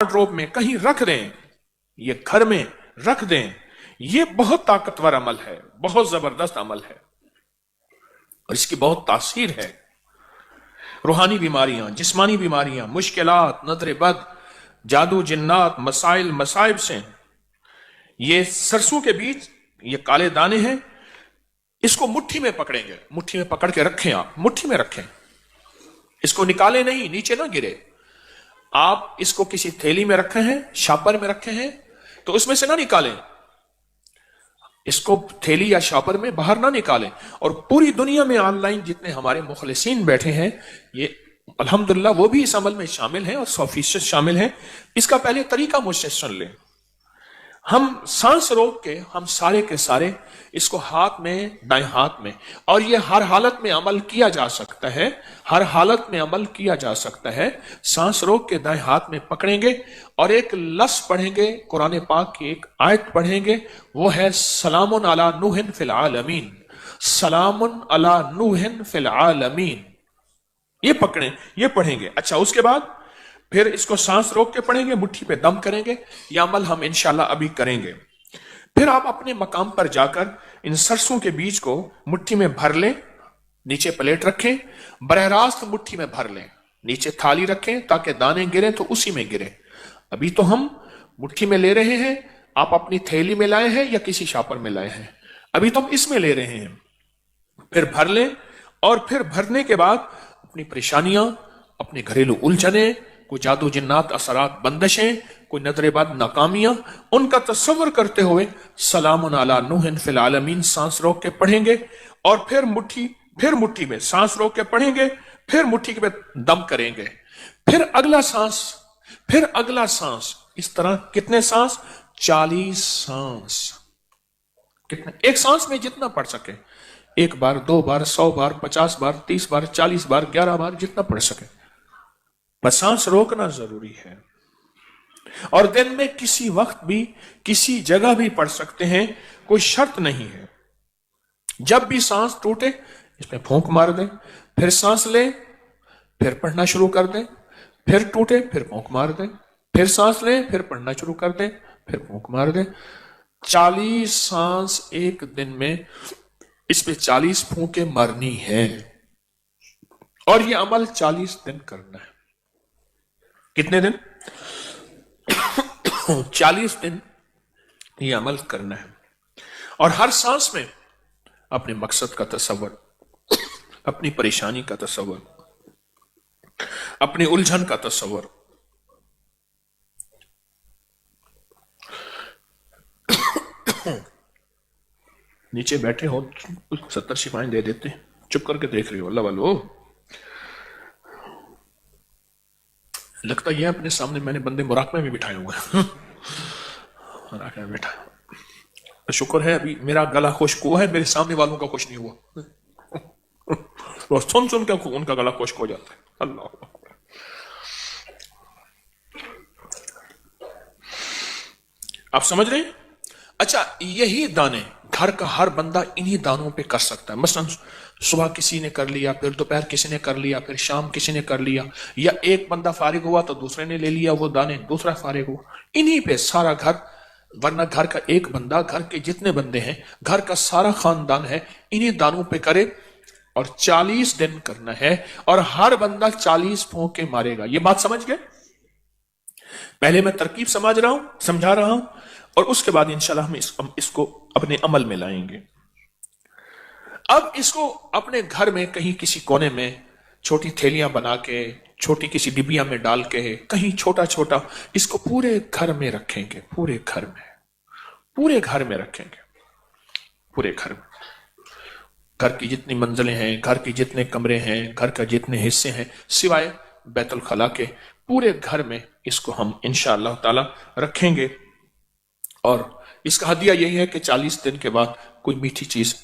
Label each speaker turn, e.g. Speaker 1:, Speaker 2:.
Speaker 1: Wardrobe में कहीं रख दें, ये घर में रख दें, ये बहुत ताकतवर अमल है, बहुत जबरदस्त अमल है और इसकी बहुत तासीर है। रूहानी बीमारियां, जिस्मानी बीमारियां, मुश्किलात, नजर बद, जादू, जिन्नात, मसाइल, मसाइब से, ये सरसों के बीज, ये काले दाने हैं, इसको मुट्ठी में पकड़ेंगे, मुट्ठी में पकड़ के रखें, आप मुट्ठी में रखें, इसको निकाले नहीं, नीचे ना गिरे। आप इसको किसी थैली में रखे हैं, शापर में रखे हैं, तो उसमें से ना निकालें, इसको थैली या शापर में बाहर ना निकालें। और पूरी दुनिया में ऑनलाइन जितने हमारे मुखलिसीन बैठे हैं, ये अल्हम्दुलिल्लाह वो भी इस अमल में शामिल हैं और 100% शामिल हैं। इसका पहले तरीका मुझसे सुन लें। हम सांस रोक के हम सारे के सारे इसको हाथ में, दाएं हाथ में, और ये हर हालत में अमल किया जा सकता है, हर हालत में अमल किया जा सकता है। सांस रोक के दाएं हाथ में पकड़ेंगे और एक लफ्ज़ पढ़ेंगे, कुरान पाक की एक आयत पढ़ेंगे, वो है सलामुन अला नूहिन फिल आलमीन, सलामुन अला नूहिन फिल आलमीन। ये पकड़ें, ये पढ़ेंगे। अच्छा, उसके बाद फिर इसको सांस रोक के पढ़ेंगे, मुट्ठी पे दम करेंगे। यह अमल हम इंशाल्लाह अभी करेंगे। फिर आप अपने मकाम पर जाकर इन सरसों के बीज को मुट्ठी में भर लें, नीचे प्लेट रखें, बरह रास्त मुट्ठी में भर लें, नीचे थाली रखें ताकि दाने गिरे तो उसी में गिरे। अभी तो हम मुट्ठी में ले रहे हैं, आप अपनी थैली में लाए हैं या किसी शापर में लाए हैं, अभी तो हम इसमें ले रहे हैं। फिर भर लें और फिर भरने के बाद अपनी परेशानियां, अपने घरेलू उलझने, कोई जादू जिन्नात असरात बंदिशें, कोई नजरेबाद नाकामियां, उनका तस्वर करते हुए सलामुन अला नूहिन फिल आलमीन सांस रोक के पढ़ेंगे और फिर मुट्ठी में सांस रोक के पढ़ेंगे, फिर मुट्ठी में दम करेंगे, फिर अगला सांस, फिर अगला सांस। इस तरह कितने सांस? 40 सांस। कितने? एक सांस में जितना पढ़ सके, 1 बार, 2 बार, 100 बार, 50 बार, 30 बार, 40 बार, 11 बार, जितना पढ़ सके। बस सांस रोकना जरूरी है। और दिन में किसी वक्त भी, किसी जगह भी पढ़ सकते हैं, कोई शर्त नहीं है। जब भी सांस टूटे इसमें फूंक मार दें, फिर सांस लें, फिर पढ़ना शुरू कर दें, फिर टूटे फिर फूंक मार दें, फिर सांस लें, फिर पढ़ना शुरू कर दें, फिर फूंक मार दें। 40 सांस एक दिन में, इस पे 40 फूंके मारनी है और ये अमल 40 दिन करना है। कितने दिन? 40 दिन ये अमल करना है। और हर सांस में अपने मकसद का तस्वर, अपनी परेशानी का तस्वर, अपनी उलझन का तस्वर। नीचे बैठे हो, 70 शिफाएं दे देते, चुप करके देख रहे हो। अल्लाह वालो, लगता यह अपने सामने मैंने बंदे मुराकबे में बिठाए हुए हैं। बैठा, शुक्र है अभी मेरा गला खुश्क हुआ है, मेरे सामने वालों का खुश नहीं हुआ। वो सुन सुन के उनका गला खुश्क हो जाता है। अल्लाह, आप समझ रहे हैं? अच्छा, यही दाने घर का हर बंदा इन्हीं दानों पे कर सकता है। मसलन सुबह किसी ने कर लिया, फिर दोपहर किसी ने कर लिया, फिर शाम किसी ने कर लिया, या एक बंदा फारिग हुआ तो दूसरे ने ले लिया वो दाने, दूसरा फारिग हुआ, इन्हीं पे सारा घर। वरना घर का एक बंदा, घर के जितने बंदे हैं, घर का सारा खानदान है, इन्हीं दानों पे करे और 40 दिन करना है और हर बंदा 40 फूंके मारेगा। ये बात समझ गए? पहले मैं तरकीब समझा रहा हूं और उसके बाद इंशाल्लाह हम इसको अपने अमल में लाएंगे। अब इसको अपने घर में कहीं किसी कोने में छोटी थैलियां बना के, छोटी किसी डिबिया में डाल के, कहीं छोटा छोटा इसको पूरे घर में रखेंगे, पूरे घर में रखेंगे, पूरे घर में। घर की जितनी मंजिलें हैं, घर के जितने कमरे हैं, घर का जितने हिस्से हैं, सिवाय बैतुल खला के, पूरे घर में इसको हम इंशाअल्लाह ताला रखेंगे। और इसका हदिया यही है कि 40 दिन के बाद कोई मीठी चीज